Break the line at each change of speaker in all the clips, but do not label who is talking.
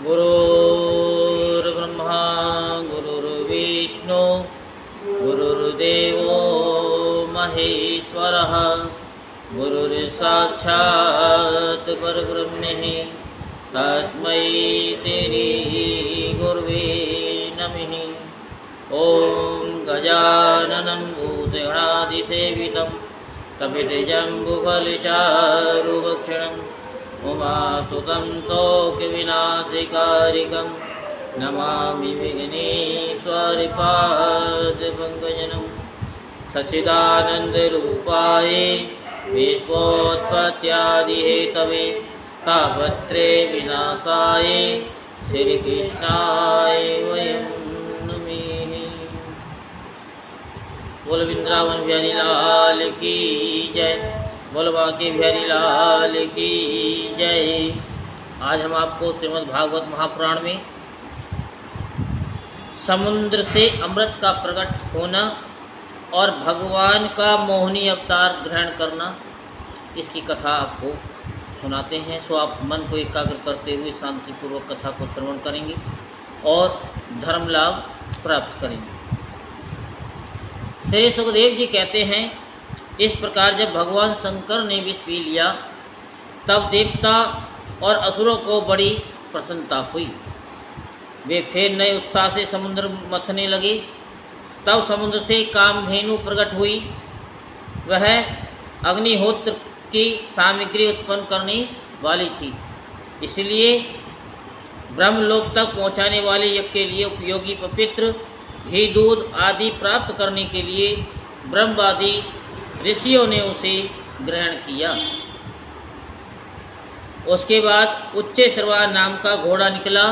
गुरुर्ब्रह्मा गुरुर्विष्णु गुरुर्देवो महेश्वरः गुरुर्साक्षात् परब्रह्म तस्मै श्री गुरुवे नमः। ॐ गजाननं भूतगणाधिसेवितं कपितजम्बुफलचारुभक्षणम् उमासुतं शोकविनाशकारिकं नमामि विघ्नेश्वरपादपङ्कजं सच्चिदानन्दरूपाय विश्वोत्पत्त्यादिहेतवे तापत्रे विनाशाय श्रीकृष्णाय वयं नमः। बोल वृंदावन बिहारी लाल की जय, बोल बांके बिहारी लाल की जय। आज हम आपको श्रीमद् भागवत महापुराण में समुद्र से अमृत का प्रकट होना और भगवान का मोहिनी अवतार ग्रहण करना, इसकी कथा आपको सुनाते हैं। सो आप मन को एकाग्र करते हुए शांतिपूर्वक कथा को श्रवण करेंगे और धर्म लाभ प्राप्त करेंगे। श्री सुखदेव जी कहते हैं, इस प्रकार जब भगवान शंकर ने विष पी लिया तब देवता और असुरों को बड़ी प्रसन्नता हुई। वे फिर नए उत्साह से समुद्र मथने लगे। तब समुद्र से कामधेनु प्रकट हुई। वह अग्निहोत्र की सामग्री उत्पन्न करने वाली थी, इसलिए ब्रह्मलोक तक पहुँचाने वाले यज्ञ के लिए उपयोगी पवित्र घी दूध आदि प्राप्त करने के लिए ब्रह्मवादी ऋषियों ने उसे ग्रहण किया। उसके बाद उच्च श्रवा नाम का घोड़ा निकला।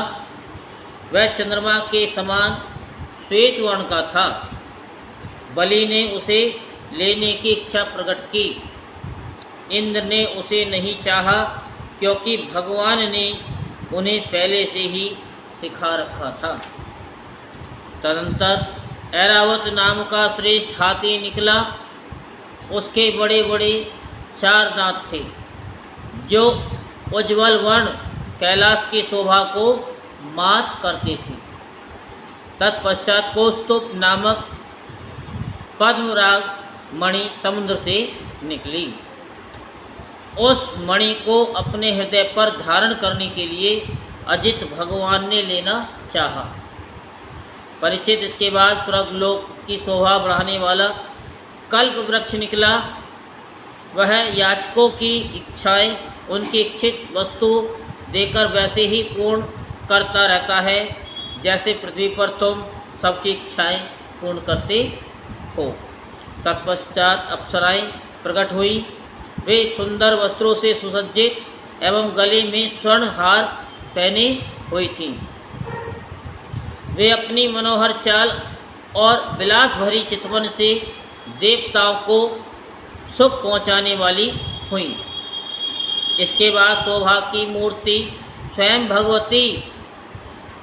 वह चंद्रमा के समान श्वेत वर्ण का था। बलि ने उसे लेने की इच्छा प्रकट की। इंद्र ने उसे नहीं चाहा, क्योंकि भगवान ने उन्हें पहले से ही सिखा रखा था। तदंतर ऐरावत नाम का श्रेष्ठ हाथी निकला। उसके बड़े बड़े 4 दांत थे, जो उज्ज्वल वर्ण कैलाश की शोभा को मात करते थे। तत्पश्चात कौस्तुभ नामक पद्मराग मणि समुद्र से निकली। उस मणि को अपने हृदय पर धारण करने के लिए अजित भगवान ने लेना चाहा। परिचित इसके बाद स्वर्गलोक की शोभा बढ़ाने वाला कल्प वृक्ष निकला। वह याचकों की इच्छाएं उनकी इच्छित वस्तु देकर वैसे ही पूर्ण करता रहता है, जैसे पृथ्वी पर तुम सबकी इच्छाएं पूर्ण करते हो। तत्पश्चात अप्सराएं प्रकट हुई। वे सुंदर वस्त्रों से सुसज्जित एवं गले में स्वर्ण हार पहने हुई थीं। वे अपनी मनोहर चाल और विलास भरी चितवन से देवताओं को सुख पहुँचाने वाली हुई। इसके बाद शोभा की मूर्ति स्वयं भगवती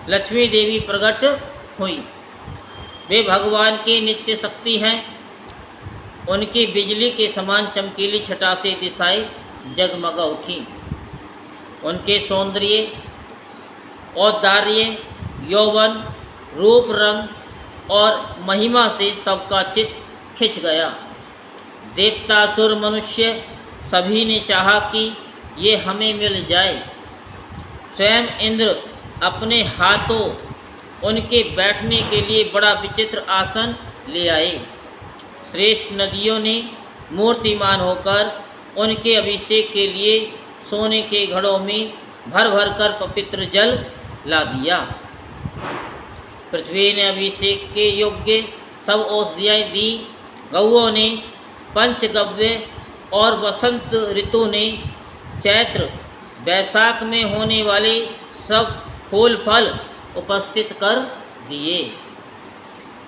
लक्ष्मी देवी प्रकट हुई। वे भगवान की नित्य शक्ति हैं। उनकी बिजली के समान चमकीली छटा से दिशाएं जगमगा उठी। उनके सौंदर्य, औदार्य, यौवन, रूप, रंग और महिमा से सबका चित्त खिंच गया। देवता, असुर, मनुष्य सभी ने चाहा कि ये हमें मिल जाए। स्वयं इंद्र अपने हाथों उनके बैठने के लिए बड़ा विचित्र आसन ले आए। श्रेष्ठ नदियों ने मूर्तिमान होकर उनके अभिषेक के लिए सोने के घड़ों में भर भर कर पवित्र जल ला दिया। पृथ्वी ने अभिषेक के योग्य सब औषधियाँ दी। गौओं ने पंचगव्य और वसंत ऋतु ने चैत्र बैसाख में होने वाले सब फूल फल उपस्थित कर दिए।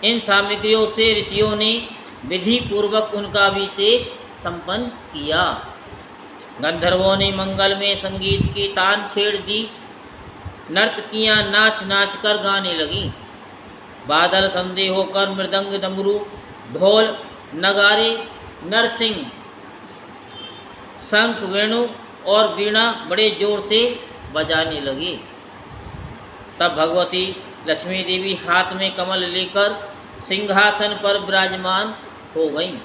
इन सामग्रियों से ऋषियों ने विधि पूर्वक उनका अभिषेक संपन्न किया। गंधर्वों ने मंगल में संगीत की तान छेड़ दी। नर्तकियाँ नाच नाच कर गाने लगीं। बादल संधे होकर मृदंग, डमरू, ढोल, नगारे, नरसिंह, शंख, वेणु और वीणा बड़े जोर से बजाने लगे। तब भगवती लक्ष्मी देवी हाथ में कमल लेकर सिंहासन पर विराजमान हो गईं।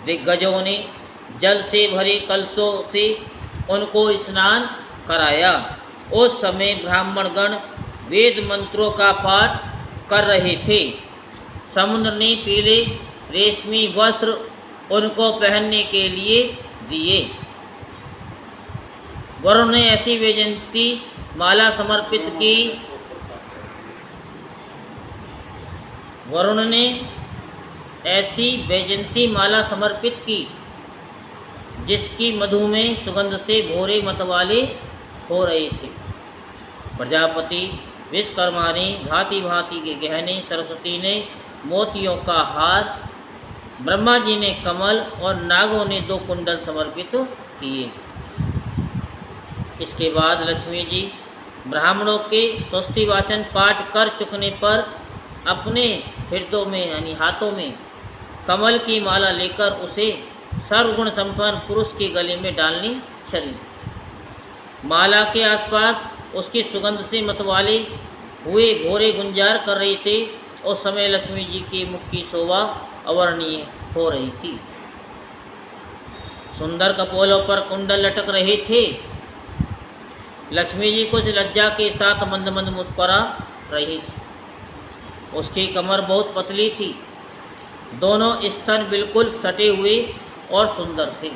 दिग्गजों ने जल से भरे कलशों से उनको स्नान कराया। उस समय ब्राह्मणगण वेद मंत्रों का पाठ कर रहे थे। समुद्र ने पीले रेशमी वस्त्र उनको पहनने के लिए दिए। वरुण ने ऐसी वैजयंती माला समर्पित की। वरुण ने ऐसी वैजयंती माला समर्पित की जिसकी मधु में सुगंध से भोरे मतवाले हो रहे थे। प्रजापति विश्वकर्मा ने भांति भांति के गहने, सरस्वती ने मोतियों का हार, ब्रह्मा जी ने कमल और नागों ने 2 कुंडल समर्पित किए। इसके बाद लक्ष्मी जी ब्राह्मणों के स्वस्ति वाचन पाठ कर चुकने पर अपने हृदयों में यानी हाथों में कमल की माला लेकर उसे सर्वगुण संपन्न पुरुष के गले में डालनी चली। माला के आसपास उसकी सुगंध से मतवाले हुए घोड़े गुंजार कर रहे थे। उस समय लक्ष्मी जी के मुख की शोभा अवर्णनीय हो रही थी। सुंदर कपोलों पर कुंडल लटक रहे थे। लक्ष्मी जी कुछ लज्जा के साथ मंद मंद मुस्कुरा रही थी। उसकी कमर बहुत पतली थी। दोनों स्तन बिल्कुल सटे हुए और सुंदर थे।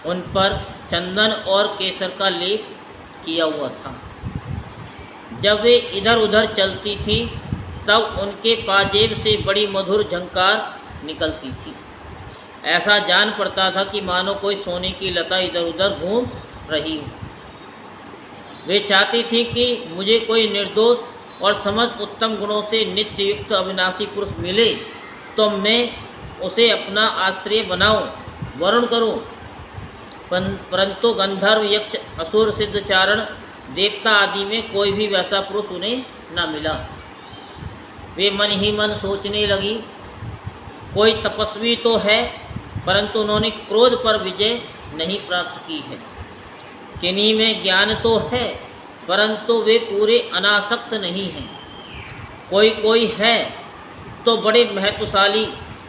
उन पर चंदन और केसर का लेप किया हुआ था। जब वे इधर उधर चलती थी तब उनके पाजेब से बड़ी मधुर झंकार निकलती थी। ऐसा जान पड़ता था कि मानो कोई सोने की लता इधर उधर घूम रही हो। वे चाहती थी कि मुझे कोई निर्दोष और समस्त उत्तम गुणों से नित्य युक्त अविनाशी पुरुष मिले तो मैं उसे अपना आश्रय बनाऊं, वरुण करूं। परंतु गंधर्व, यक्ष, असुर, सिद्ध, चारण, देवता आदि में कोई भी वैसा पुरुष उन्हें न मिला। वे मन ही मन सोचने लगी, कोई तपस्वी तो है परंतु उन्होंने क्रोध पर विजय नहीं प्राप्त की है। किन्हीं में ज्ञान तो है परंतु वे पूरे अनासक्त नहीं हैं। कोई है तो बड़े महत्वशाली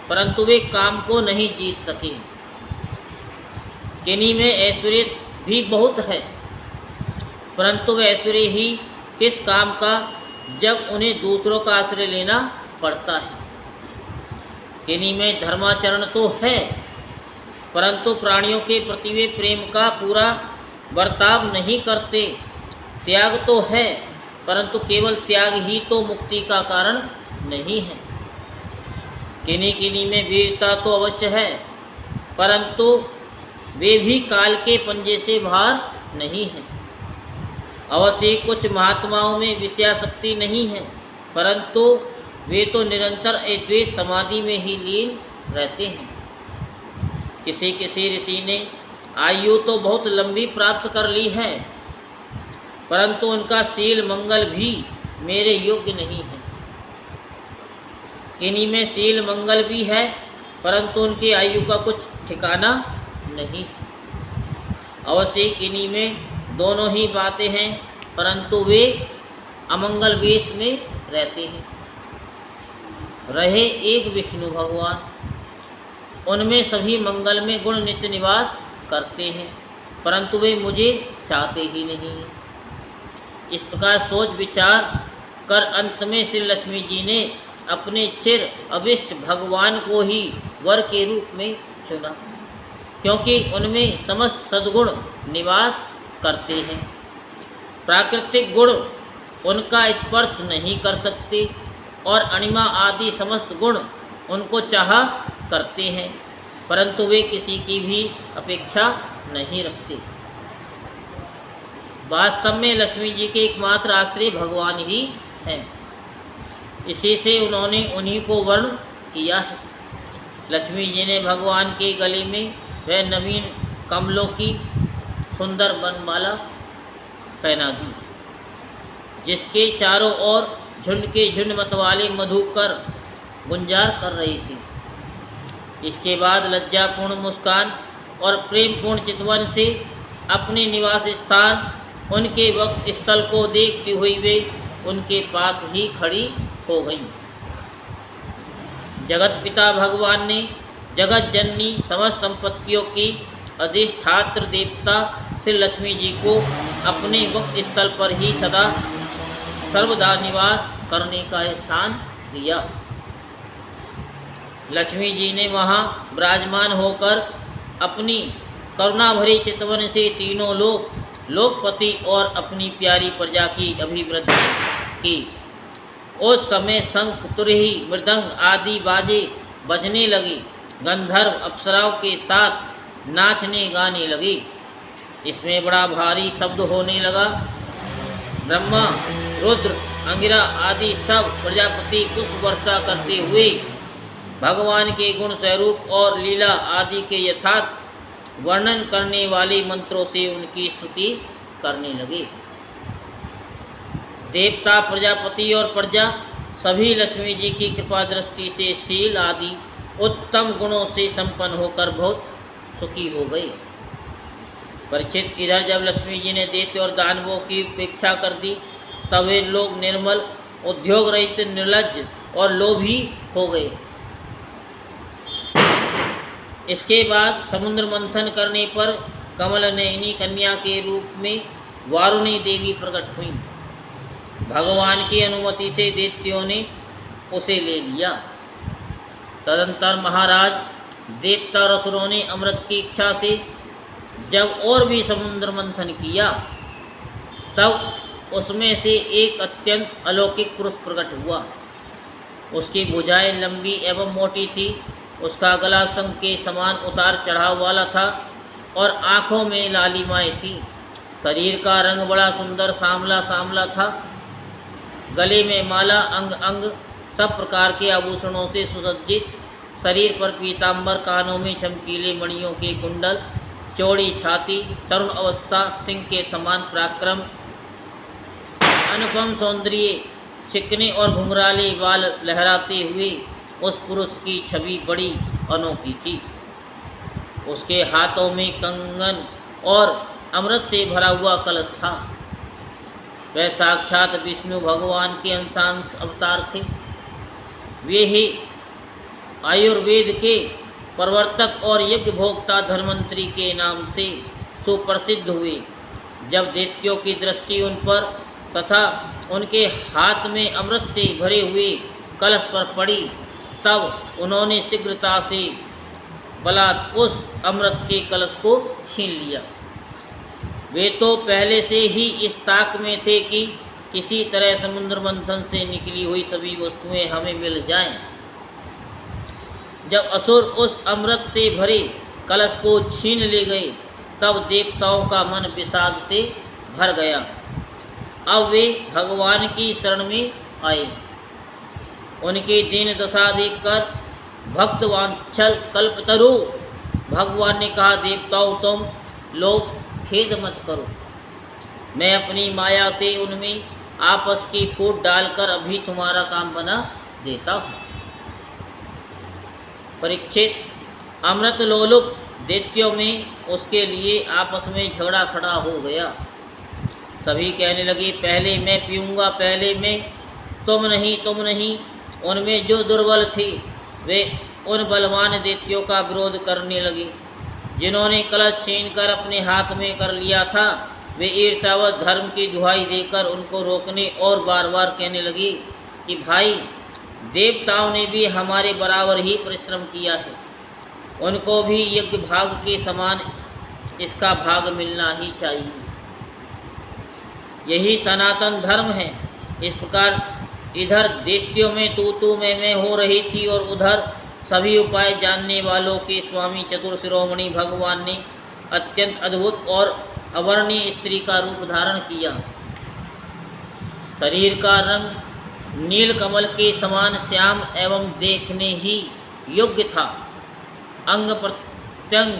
परंतु वे काम को नहीं जीत सके। किन्हीं में ऐश्वर्य भी बहुत है परंतु वे ऐश्वर्य ही किस काम का जब उन्हें दूसरों का आश्रय लेना पड़ता है। किन्हीं में धर्माचरण तो है परंतु प्राणियों के प्रति वे प्रेम का पूरा बर्ताव नहीं करते। त्याग तो है परंतु केवल त्याग ही तो मुक्ति का कारण नहीं है। किन्हीं में वीरता तो अवश्य है परंतु वे भी काल के पंजे से बाहर नहीं हैं। अवश्य कुछ महात्माओं में विषयाशक्ति नहीं है परंतु वे तो निरंतर अद्वैत समाधि में ही लीन रहते हैं। किसी ऋषि ने आयु तो बहुत लंबी प्राप्त कर ली है परंतु उनका शील मंगल भी मेरे योग्य नहीं है। किन्हीं में शील मंगल भी है परंतु उनकी आयु का कुछ ठिकाना नहीं। अवश्य किन्हीं में दोनों ही बातें हैं परंतु वे अमंगल वेश में रहते हैं। रहे एक विष्णु भगवान, उनमें सभी मंगल में गुण नित्य निवास करते हैं परंतु वे मुझे चाहते ही नहीं हैं। इस प्रकार सोच विचार कर अंत में श्री लक्ष्मी जी ने अपने चिर अभिष्ट भगवान को ही वर के रूप में चुना क्योंकि उनमें समस्त सद्गुण निवास करते हैं। प्राकृतिक गुण उनका स्पर्श नहीं कर सकते और अणिमा आदि समस्त गुण उनको चाहा करते हैं परंतु वे किसी की भी अपेक्षा नहीं रखते। वास्तव में लक्ष्मी जी के एकमात्र आश्रय भगवान ही हैं। इसी से उन्होंने उन्हीं को वर्ण किया है। लक्ष्मी जी ने भगवान के गले में वह नवीन कमलों की सुंदर वनमाला पहना दी जिसके चारों ओर झुंड के झुंड मतवाले मधुकर गुंजार कर रही थी। इसके बाद लज्जापूर्ण मुस्कान और प्रेमपूर्ण चितवन से अपने निवास स्थान उनके वक्ष स्थल को देखती हुई वे उनके पास ही खड़ी हो गईं। जगत पिता भगवान ने जगत जननी समस्त संपत्तियों की अधिष्ठात्र देवता श्री लक्ष्मी जी को अपने वक्ष स्थल पर ही सदा सर्वदा निवास करने का स्थान दिया। लक्ष्मी जी ने वहाँ विराजमान होकर अपनी करुणा भरी चितवन से तीनों लोकपति और अपनी प्यारी प्रजा की अभिवृद्धि की। उस समय शंख, तुरही, मृदंग आदि बाजे बजने लगे। गंधर्व अप्सराओं के साथ नाचने गाने लगे। इसमें बड़ा भारी शब्द होने लगा। ब्रह्मा, रुद्र, अंगिरा आदि सब प्रजापति पुष्प वर्षा करते हुए भगवान के गुण स्वरूप और लीला आदि के यथार्थ वर्णन करने वाले मंत्रों से उनकी स्तुति करने लगे। देवता, प्रजापति और प्रजा सभी लक्ष्मी जी की कृपा दृष्टि से शील आदि उत्तम गुणों से संपन्न होकर बहुत सुखी हो गए। परीक्षित, इधर जब लक्ष्मी जी ने दैत्य और दानवों की उपेक्षा कर दी तब वे लोग निर्मल, उद्योग रहित, निर्लज्ज और लोभी हो गए। इसके बाद समुद्र मंथन करने पर कमल नयनी कन्या के रूप में वारुणी देवी प्रकट हुई। भगवान की अनुमति से दैत्यों ने उसे ले लिया। तदंतर महाराज, देवता और असुरों ने अमृत की इच्छा से जब और भी समुद्र मंथन किया तब उसमें से एक अत्यंत अलौकिक पुरुष प्रकट हुआ। उसकी भुजाएं लंबी एवं मोटी थी। उसका गला शंख के समान उतार चढ़ाव वाला था और आँखों में लालिमाएँ थी। शरीर का रंग बड़ा सुंदर सांवला सांवला था। गले में माला, अंग अंग सब प्रकार के आभूषणों से सुसज्जित। शरीर पर पीताम्बर, कानों में चमकीले मणियों के कुंडल, चौड़ी छाती, तरुण अवस्था, सिंह के समान पराक्रम, अनुपम सौंदर्य, चिकने और घुंघराले बाल लहराते हुए उस पुरुष की छवि बड़ी अनोखी थी। उसके हाथों में कंगन और अमृत से भरा हुआ कलश था। वह साक्षात विष्णु भगवान के अंशांश अवतार थे। वे ही आयुर्वेद के प्रवर्तक और यज्ञ भोक्ता धन्वंतरी के नाम से सुप्रसिद्ध हुए। जब दैत्यों की दृष्टि उन पर तथा उनके हाथ में अमृत से भरे हुए कलश पर पड़ी तब उन्होंने शीघ्रता से बलात् उस अमृत के कलश को छीन लिया। वे तो पहले से ही इस ताक में थे कि किसी तरह समुद्र मंथन से निकली हुई सभी वस्तुएं हमें मिल जाएं। जब असुर उस अमृत से भरे कलश को छीन ले गए तब देवताओं का मन विषाद से भर गया। अब वे भगवान की शरण में आए। उनकी दीन दशा देखकर भक्तवांछल कल्पतरु भगवान ने कहा, देवताओं, तुम लोग खेद मत करो। मैं अपनी माया से उनमें आपस की फूट डालकर अभी तुम्हारा काम बना देता हूँ। परीक्षित, अमृत लोलुप दैत्यों में उसके लिए आपस में झगड़ा खड़ा हो गया। सभी कहने लगे, पहले मैं पीऊँगा, पहले मैं, तुम नहीं, तुम नहीं। उनमें जो दुर्बल थे वे उन बलवान दैत्यों का विरोध करने लगे। जिन्होंने कलश छीन कर अपने हाथ में कर लिया था वे ईर्ष्यावश धर्म की दुहाई देकर उनको रोकने और बार बार कहने लगे कि भाई, देवताओं ने भी हमारे बराबर ही परिश्रम किया है, उनको भी यज्ञ भाग के समान इसका भाग मिलना ही चाहिए। यही सनातन धर्म है। इस प्रकार इधर दैत्यों में तू मैं हो रही थी और उधर सभी उपाय जानने वालों के स्वामी चतुर शिरोमणि भगवान ने अत्यंत अद्भुत और अवर्णीय स्त्री का रूप धारण किया। शरीर का रंग नील कमल के समान श्याम एवं देखने ही योग्य था। अंग प्रत्यंग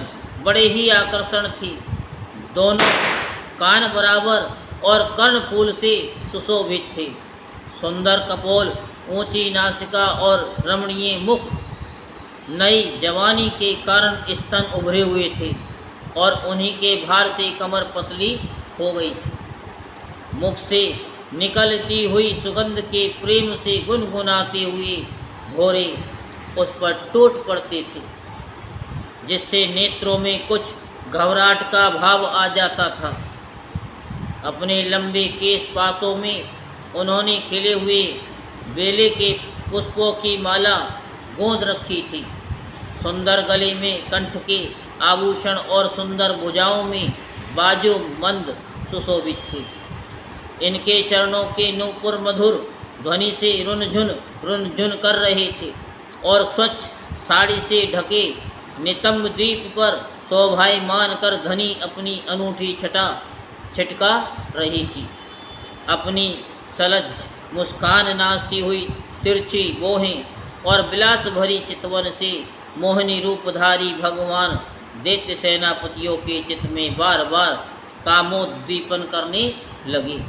बड़े ही आकर्षण थी। दोनों कान बराबर और कर्ण फूल से सुशोभित थे। सुंदर कपोल, ऊंची नासिका और रमणीय मुख, नई जवानी के कारण स्तन उभरे हुए थे और उन्हीं के भार से कमर पतली हो गई थी। मुख से निकलती हुई सुगंध के प्रेम से गुनगुनाते हुए भौरे उस पर टूट पड़ते थे, जिससे नेत्रों में कुछ घबराहट का भाव आ जाता था। अपने लंबे केश पासों में उन्होंने खिले हुए बेले के पुष्पों की माला गोंद रखी थी। सुंदर गले में कंठ के आभूषण और सुंदर भुजाओं में बाजू मंद सुशोभित थे। इनके चरणों के नूपुर मधुर ध्वनि से रुनझुन कर रहे थे और स्वच्छ साड़ी से ढके नितंब द्वीप पर शोभायमान कर धनी अपनी अनूठी छटा छिटका रही थी। अपनी सलज्ज मुस्कान नाचती हुई तिरछी बोहें और विलास भरी चितवन से मोहिनी रूपधारी भगवान दैत्य सेनापतियों के चित्त में बार बार कामोद्दीपन करने लगे।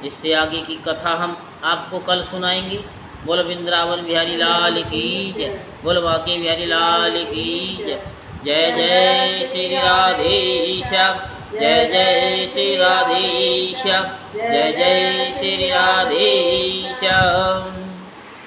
इससे आगे की कथा हम आपको कल सुनाएंगे। बोल वृंदावन बिहारी लाल की जय, बोल बांके बिहारी लाल की जय। जय जय श्री राधेश्याम, जय जय श्री राधेश्याम, जय जय श्री राधेश्याम।